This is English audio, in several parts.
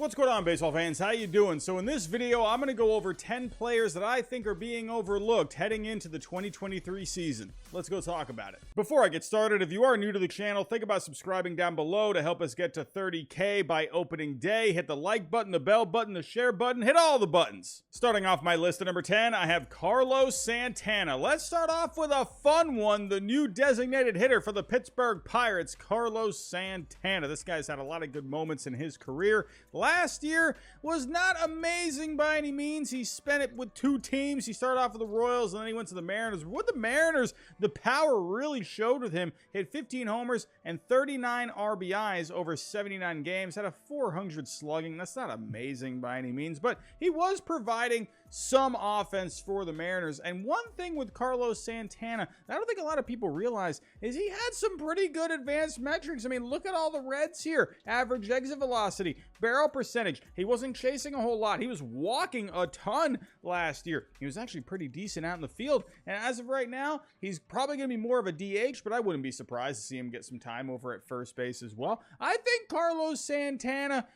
What's going on, baseball fans? How you doing? So in this video, I'm going to go over 10 players that I think are being overlooked heading into the 2023 season. Let's go talk about it. Before I get started, if you are new to the channel, think about subscribing down below to help us get to 30K by opening day. Hit the like button, the bell button, the share button, hit all the buttons. Starting off my list at number 10, I have Carlos Santana. Let's start off with a fun one. The new designated hitter for the Pittsburgh Pirates, Carlos Santana. This guy's had a lot of good moments in his career. Last year was not amazing by any means. He spent it with two teams. He started off with the Royals and then he went to the Mariners. With the Mariners, the power really showed with him. Hit 15 homers and 39 RBIs over 79 games. Had a 400 slugging. That's not amazing by any means, but he was providing some offense for the Mariners. And one thing with Carlos Santana that I don't think a lot of people realize is he had some pretty good advanced metrics. I mean, look at all the reds here. Average exit velocity, barrel percentage. He wasn't chasing a whole lot. He was walking a ton last year. He was actually pretty decent out in the field. And as of right now, he's probably going to be more of a DH, but I wouldn't be surprised to see him get some time over at first base as well. I think Carlos Santana,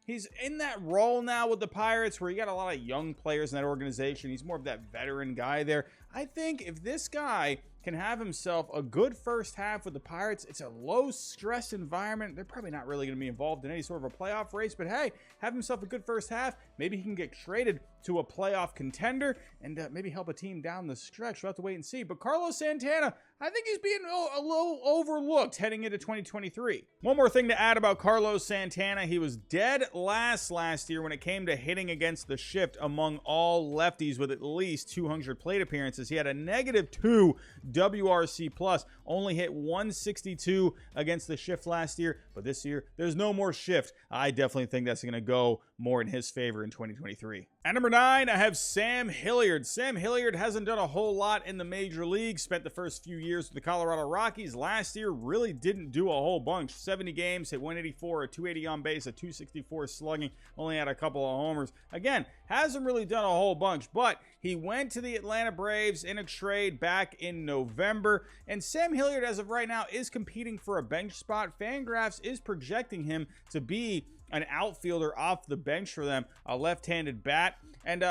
he's in that role now with the Pirates where you got a lot of young players in that organization. He's more of that veteran guy there. I think if this guy can have himself a good first half with the Pirates, it's a low stress environment. They're probably not really going to be involved in any sort of a playoff race, but hey, have himself a good first half. Maybe he can get traded to a playoff contender and maybe help a team down the stretch. We'll have to wait and see. But Carlos Santana, I think he's being a little overlooked heading into 2023. One more thing to add about Carlos Santana. He was dead last year when it came to hitting against the shift among all lefties with at least 200 plate appearances. He had a -2 WRC plus, only hit 162 against the shift last year, but this year there's no more shift. I definitely think that's going to go more in his favor in 2023. At number 9, I have Sam Hilliard. Sam Hilliard hasn't done a whole lot in the major leagues. Spent the first few years with the Colorado Rockies. Last year really didn't do a whole bunch. 70 games, hit 184, a 280 on base, a 264 slugging, only had a couple of homers. Again, hasn't really done a whole bunch, but he went to the Atlanta Braves in a trade back in November, and Sam Hilliard, as of right now, is competing for a bench spot. Fangraphs is projecting him to be an outfielder off the bench for them, a left-handed bat. And,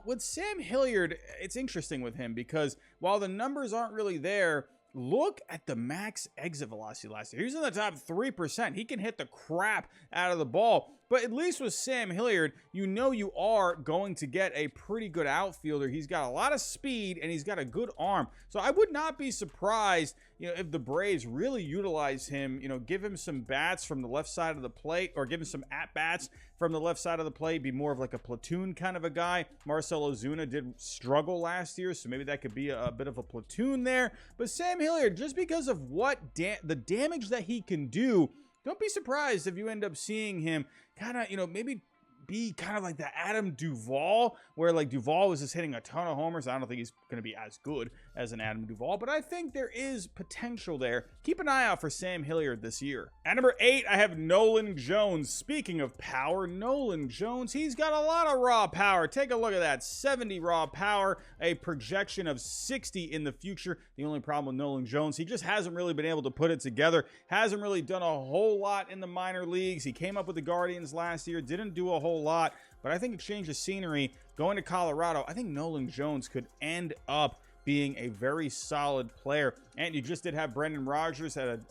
with Sam Hilliard, it's interesting with him because while the numbers aren't really there, look at the max exit velocity last year. He's in the top 3%. He can hit the crap out of the ball. But at least with Sam Hilliard, you are going to get a pretty good outfielder. He's got a lot of speed and he's got a good arm. So I would not be surprised, if the Braves really utilize him, give him some bats from the left side of the plate or give him some at-bats from the left side of the plate, be more of like a platoon kind of a guy. Marcell Ozuna did struggle last year, so maybe that could be a bit of a platoon there. But Sam Hilliard, just because of what the damage that he can do, don't be surprised if you end up seeing him kind of, maybe be kind of like the Adam Duvall, where like Duvall was just hitting a ton of homers. I don't think he's going to be as good as an Adam Duvall, but I think there is potential there. Keep an eye out for Sam Hilliard this year. At number 8, I have Nolan Jones. Speaking of power, Nolan Jones, he's got a lot of raw power. Take a look at that, 70 raw power, a projection of 60 in the future. The only problem with Nolan Jones, he just hasn't really been able to put it together. Hasn't really done a whole lot in the minor leagues. He came up with the Guardians last year, didn't do a whole lot, but I think exchange of scenery, going to Colorado, I think Nolan Jones could end up being a very solid player. And you just did have Brendan Rodgers had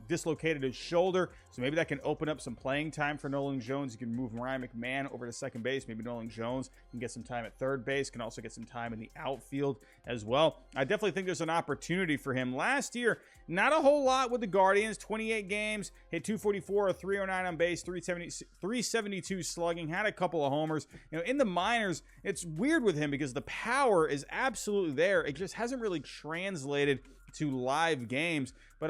dislocated his shoulder, so maybe that can open up some playing time for Nolan Jones. You can move Ryan McMahon over to second base. Maybe Nolan Jones can get some time at third base, can also get some time in the outfield as well. I definitely think there's an opportunity for him. Last year, not a whole lot with the Guardians. 28 games, hit 244, a 309 on base, 372 slugging, had a couple of homers. In the minors, it's weird with him because the power is absolutely there. It just hasn't really translated to live games. But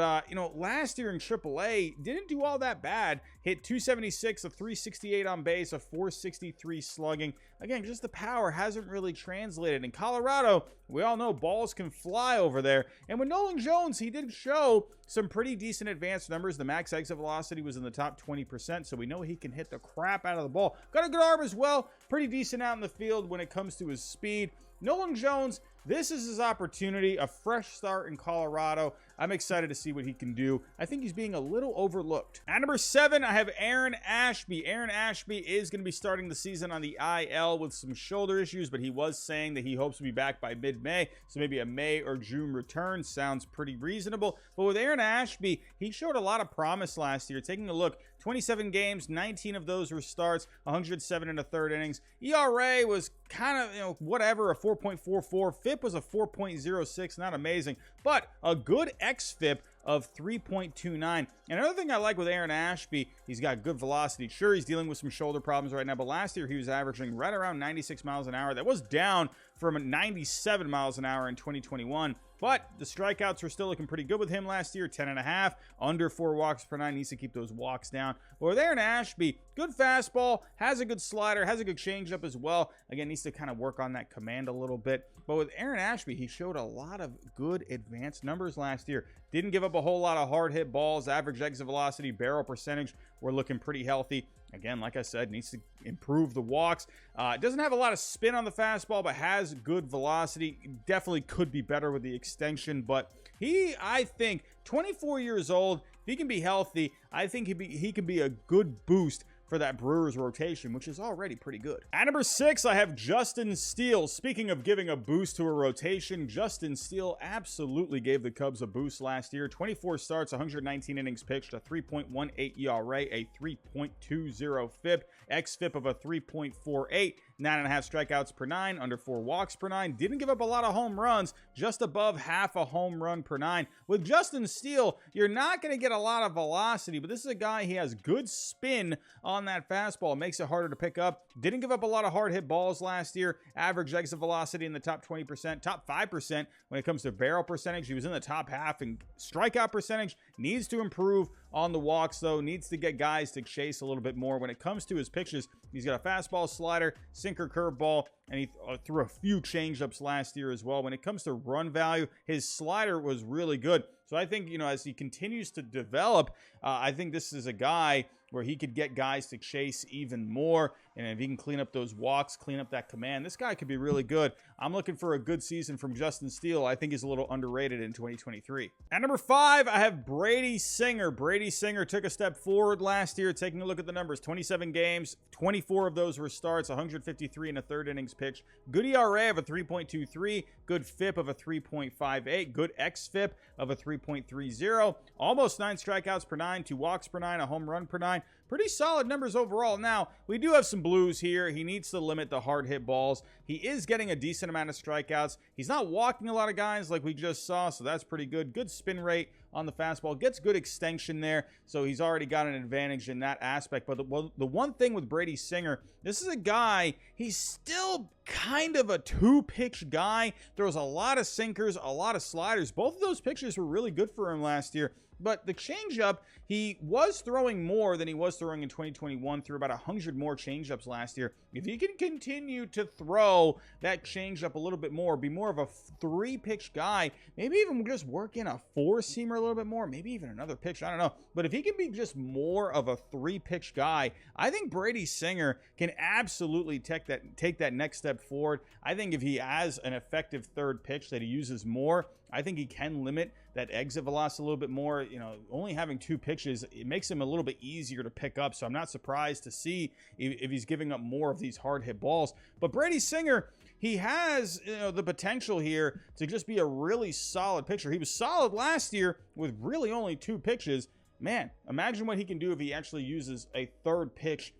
last year in AAA didn't do all that bad. Hit 276, a 368 on base, a 463 slugging. Again, just the power hasn't really translated. In Colorado, we all know balls can fly over there. And with Nolan Jones, he did show some pretty decent advanced numbers. The max exit velocity was in the top 20%, so we know he can hit the crap out of the ball. Got a good arm as well. Pretty decent out in the field when it comes to his speed. Nolan Jones, this is his opportunity, a fresh start in Colorado. I'm excited to see what he can do. I think he's being a little overlooked. At number 7, I have Aaron Ashby. Aaron Ashby is going to be starting the season on the IL with some shoulder issues, but he was saying that he hopes to be back by mid-May, so maybe a May or June return sounds pretty reasonable. But with Aaron Ashby, he showed a lot of promise last year. Taking a look, 27 games, 19 of those were starts, 107 in the third innings. ERA was kind of, whatever, a 4.44. FIP was a 4.06, not amazing, but a good xFIP of 3.29. And another thing I like with Aaron Ashby, he's got good velocity. Sure, he's dealing with some shoulder problems right now, but last year he was averaging right around 96 miles an hour. That was down from 97 miles an hour in 2021. But the strikeouts were still looking pretty good with him last year, 10.5, under 4 walks per 9. Needs to keep those walks down. But with Aaron Ashby, good fastball, has a good slider, has a good changeup as well. Again, needs to kind of work on that command a little bit. But with Aaron Ashby, he showed a lot of good advanced numbers last year. Didn't give up a whole lot of hard hit balls. Average exit velocity, barrel percentage were looking pretty healthy. Again, like I said, needs to improve the walks. Doesn't have a lot of spin on the fastball, but has good velocity. Definitely could be better with the extension, but I think, 24 years old, if he can be healthy, I think he can be a good boost for that Brewers rotation, which is already pretty good. At number 6, I have Justin Steele. Speaking of giving a boost to a rotation, Justin Steele absolutely gave the Cubs a boost last year. 24 starts, 119 innings pitched, a 3.18 ERA, a 3.20 FIP, xFIP of a 3.48, 9.5 strikeouts per 9, under 4 walks per 9. Didn't give up a lot of home runs, just above half a home run per 9. With Justin Steele, you're not going to get a lot of velocity, but this is a guy, he has good spin on that fastball. Makes it harder to pick up. Didn't give up a lot of hard hit balls last year. Average exit velocity in the top 20%, top 5% when it comes to barrel percentage. He was in the top half, and strikeout percentage needs to improve on the walks, though. Needs to get guys to chase a little bit more. When it comes to his pitches, he's got a fastball, slider, sinker, curveball, and he threw a few changeups last year as well. When it comes to run value, his slider was really good. So I think, as he continues to develop, I think this is a guy where he could get guys to chase even more. And if he can clean up those walks, clean up that command, this guy could be really good. I'm looking for a good season from Justin Steele. I think he's a little underrated in 2023. At number 5, I have Brady Singer. Brady Singer took a step forward last year. Taking a look at the numbers, 27 games, 24 of those were starts, 153 in the third innings pitched. Good ERA of a 3.23, good FIP of a 3.58, good xFIP of a 3.30, almost 9 strikeouts per 9, 2 walks per 9, a home run per 9. Pretty solid numbers overall. Now, we do have some blues here. He needs to limit the hard hit balls. He is getting a decent amount of strikeouts. He's not walking a lot of guys like we just saw, so that's pretty good. Good spin rate on the fastball. Gets good extension there, so he's already got an advantage in that aspect. But the one thing with Brady Singer, this is a guy, he's still kind of a two-pitch guy. Throws a lot of sinkers, a lot of sliders. Both of those pitches were really good for him last year. But the changeup, he was throwing more than he was throwing in 2021, threw about 100 more changeups last year. If he can continue to throw that changeup a little bit more, be more of a 3-pitch guy, maybe even just work in a 4-seamer a little bit more, maybe even another pitch, I don't know. But if he can be just more of a 3-pitch guy, I think Brady Singer can absolutely take that next step forward. I think if he has an effective third pitch that he uses more, I think he can limit that exit velocity a little bit more. Only having 2 pitches, it makes him a little bit easier to pick up. So I'm not surprised to see if he's giving up more of these hard hit balls. But Brady Singer, he has the potential here to just be a really solid pitcher. He was solid last year with really only 2 pitches. Man, imagine what he can do if he actually uses a third pitch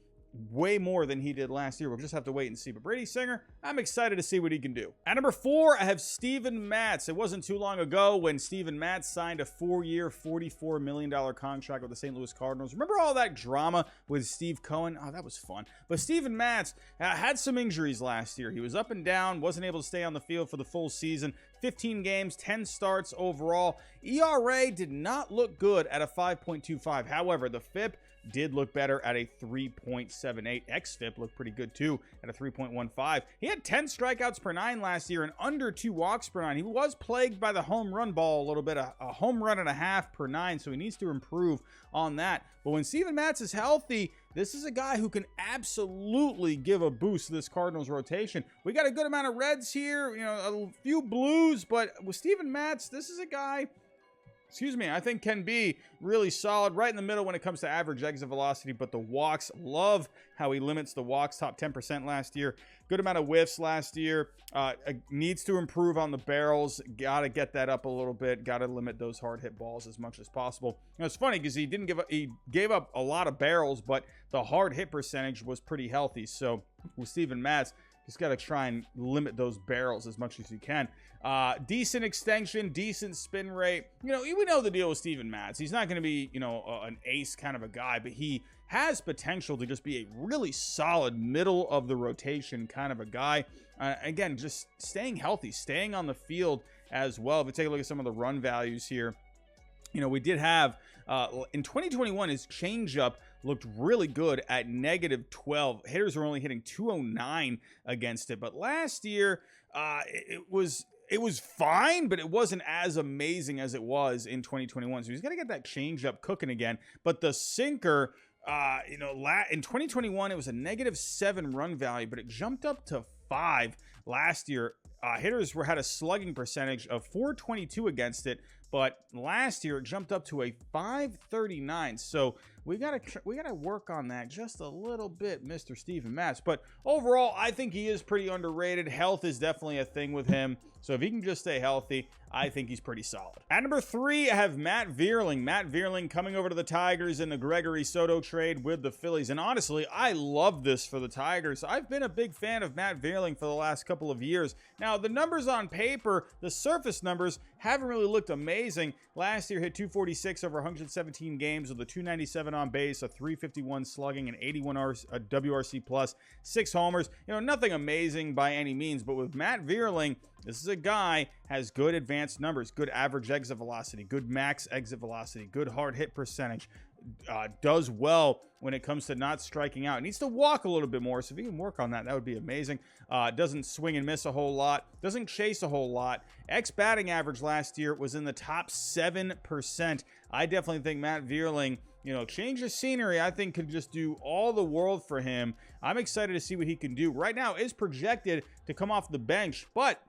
way more than he did last year. We'll just have to wait and see. But Brady Singer, I'm excited to see what he can do. At number 4, I have Steven Matz. It wasn't too long ago when Steven Matz signed a 4-year, $44 million contract with the St. Louis Cardinals. Remember all that drama with Steve Cohen? Oh, that was fun. But Steven Matz had some injuries last year. He was up and down, wasn't able to stay on the field for the full season. 15 games, 10 starts overall. ERA did not look good at a 5.25. However, the FIP did look better at a 3.78. xFIP looked pretty good too at a 3.15. He had 10 strikeouts per 9 last year and under 2 walks per 9. He was plagued by the home run ball a little bit, a home run and a half per 9, so he needs to improve on that. But when Steven Matz is healthy, this is a guy who can absolutely give a boost to this Cardinals rotation. We got a good amount of reds here, a few blues, but with Steven Matz, this is a guy, I think can be really solid, right in the middle when it comes to average exit velocity, but the walks, love how he limits the walks, top 10% last year. Good amount of whiffs last year. Needs to improve on the barrels. Got to get that up a little bit. Got to limit those hard hit balls as much as possible. You know, it's funny because he gave up a lot of barrels, but the hard hit percentage was pretty healthy. So with Steven Matz, just got to try and limit those barrels as much as you can. Decent extension, decent spin rate. You know, we know the deal with Steven Matz. He's not going to be, you know, an ace kind of a guy, but he has potential to just be a really solid middle of the rotation kind of a guy. Again, just staying healthy, staying on the field as well. If we take a look at some of the run values here, you know, we did have in 2021, his changeup looked really good at -12. Hitters were only hitting 209 against it. But last year, it was fine, but it wasn't as amazing as it was in 2021. So he's got to get that changeup cooking again. But the sinker, you know, in 2021, it was a -7 run value, but it jumped up to 5 last year. Hitters had a slugging percentage of .422 against it, but last year it jumped up to a .539. So we gotta work on that just a little bit, Mr. Steven Matz. But overall, I think he is pretty underrated. Health is definitely a thing with him. So if he can just stay healthy, I think he's pretty solid. At number 3, I have Matt Vierling. Matt Vierling coming over to the Tigers in the Gregory Soto trade with the Phillies. And honestly, I love this for the Tigers. I've been a big fan of Matt Vierling for the last couple of years. Now, the numbers on paper, the surface numbers, haven't really looked amazing. Last year, hit .246 over 117 games with a .297 on base, a .351 slugging, an 81 WRC plus, 6 homers. You know, nothing amazing by any means, but with Matt Vierling, this is a guy has good advanced numbers, good average exit velocity, good max exit velocity, good hard hit percentage, does well when it comes to not striking out. Needs to walk a little bit more, so if he can work on that, that would be amazing. Doesn't swing and miss a whole lot, doesn't chase a whole lot. Batting average last year was in the top 7%. I definitely think Matt Vierling, you know, change of scenery, I think could just do all the world for him. I'm excited to see what he can do. Right now is projected to come off the bench, but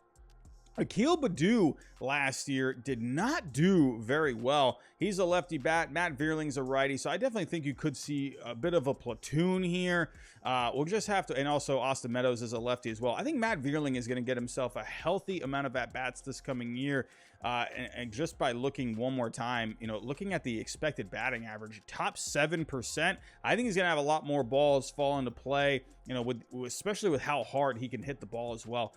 Akil Baddoo last year did not do very well. He's a lefty bat. Matt Vierling's a righty, so I definitely think you could see a bit of a platoon here. We'll just have to, and also Austin Meadows is a lefty as well. I think Matt Vierling is going to get himself a healthy amount of at-bats this coming year. And just by looking one more time, you know, looking at the expected batting average, top 7%, I think he's going to have a lot more balls fall into play, you know, especially with how hard he can hit the ball as well.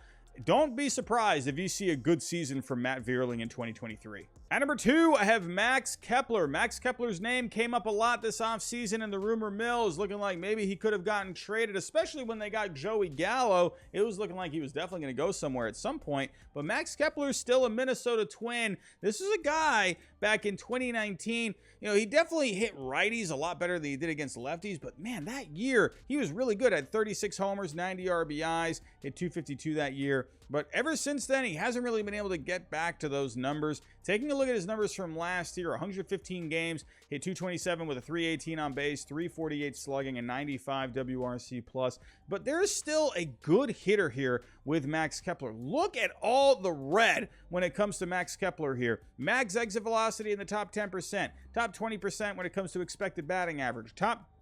Don't be surprised if you see a good season from Matt Vierling in 2023. At number 2, I have Max Kepler. Max Kepler's name came up a lot this offseason in the rumor mill. Is looking like maybe he could have gotten traded, especially when they got Joey Gallo. It was looking like he was definitely going to go somewhere at some point. But Max Kepler is still a Minnesota Twin. This is a guy back in 2019. You know, he definitely hit righties a lot better than he did against lefties. But man, that year, he was really good at 36 homers, 90 RBIs, hit .252 that year. But ever since then, he hasn't really been able to get back to those numbers. Taking a look at his numbers from last year, 115 games, hit .227 with a .318 on base, .348 slugging, and 95 WRC plus. But there's still a good hitter here with Max Kepler. Look at all the red when it comes to Max Kepler here. Max exit velocity in the top 10%, top 20% when it comes to expected batting average,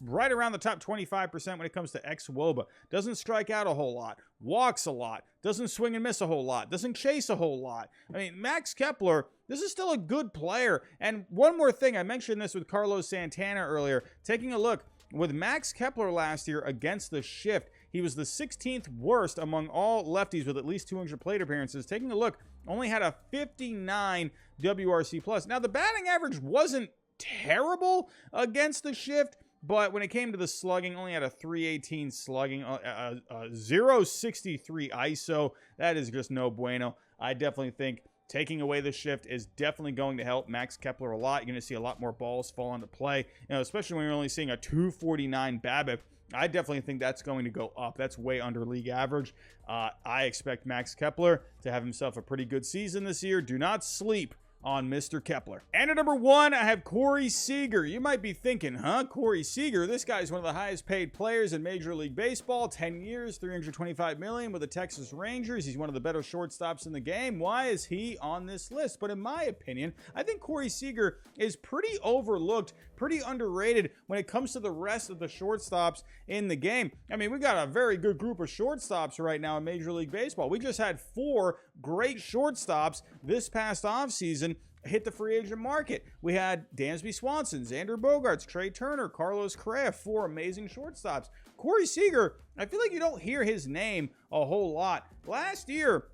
right around the top 25% when it comes to xWOBA. Doesn't strike out a whole lot, walks a lot, doesn't swing and miss a whole lot, doesn't chase a whole lot. I mean, Max Kepler, this is still a good player. And one more thing, I mentioned this with Carlos Santana earlier. Taking a look, with Max Kepler last year against the shift, he was the 16th worst among all lefties with at least 200 plate appearances. Taking a look, only had a 59 WRC plus. Now, the batting average wasn't terrible against the shift, but when it came to the slugging, only had a .318 slugging, a .063 ISO. That is just no bueno. I definitely think taking away the shift is definitely going to help Max Kepler a lot. You're going to see a lot more balls fall into play, you know, especially when you're only seeing a .249 BABIP. I definitely think that's going to go up. That's way under league average. I expect Max Kepler to have himself a pretty good season this year. Do not sleep on Mr. Kepler. And at number 1, I have Corey Seager. You might be thinking, huh? Corey Seager, this guy's one of the highest paid players in Major League Baseball. 10 years, $325 million with the Texas Rangers. He's one of the better shortstops in the game. Why is he on this list? But in my opinion, I think Corey Seager is pretty overlooked, pretty underrated when it comes to the rest of the shortstops in the game. I mean, we got a very good group of shortstops right now in Major League Baseball. We just had 4 great shortstops this past offseason hit the free agent market. We had Dansby Swanson, Xander Bogaerts, Trey Turner, Carlos Correa, 4 amazing shortstops. Corey Seager, I feel like you don't hear his name a whole lot. Last year,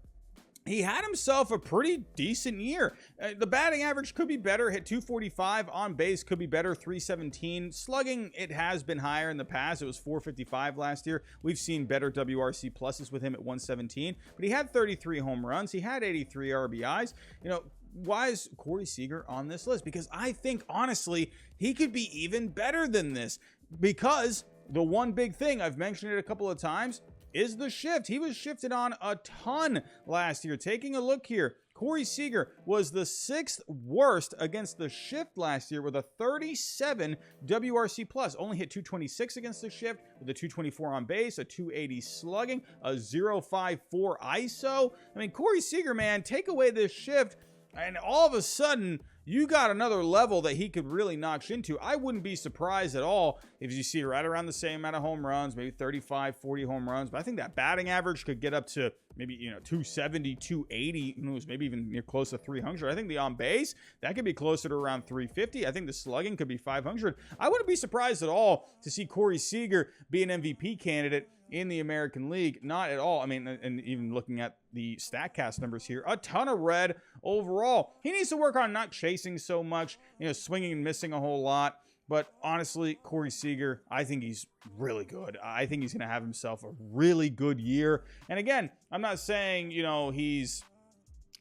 he had himself a pretty decent year. The batting average could be better, hit 245, on base could be better, 317. Slugging, it has been higher in the past. It was 455 last year. We've seen better WRC pluses with him at 117, but he had 33 home runs. He had 83 RBIs. You know, why is Corey Seager on this list? Because I think, honestly, he could be even better than this. Because the one big thing, I've mentioned it a couple of times, is the shift. He was shifted on a ton last year. Taking a look here, Corey Seager was the 6th worst against the shift last year with a 37 WRC plus. Only hit 226 against the shift with a 224 on base, a 280 slugging, a 0.54 ISO. I mean, Corey Seager, man, take away this shift, and all of a sudden, you got another level that he could really notch into. I wouldn't be surprised at all if you see right around the same amount of home runs, maybe 35, 40 home runs. But I think that batting average could get up to maybe, 270, 280, maybe even near close to 300. I think the on base, that could be closer to around 350. I think the slugging could be 500. I wouldn't be surprised at all to see Corey Seager be an MVP candidate in the American League. Not at all. I mean, and even looking at the StatCast numbers here, a ton of red overall. He needs to work on not chasing so much, swinging and missing a whole lot. But honestly, Corey Seager, I think he's really good. I think he's going to have himself a really good year. And again, I'm not saying, he's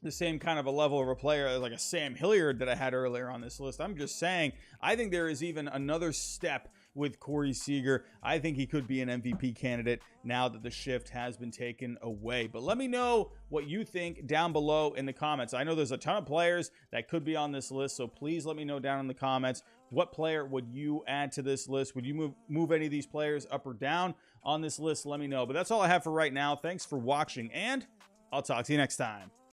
the same kind of a level of a player like a Sam Hilliard that I had earlier on this list. I'm just saying, I think there is even another step with Corey Seager. I think he could be an MVP candidate now that the shift has been taken away. But let me know what you think down below in the comments. I know there's a ton of players that could be on this list, so please let me know down in the comments. What player would you add to this list? Would you move any of these players up or down on this list? Let me know. But that's all I have for right now. Thanks for watching, and I'll talk to you next time.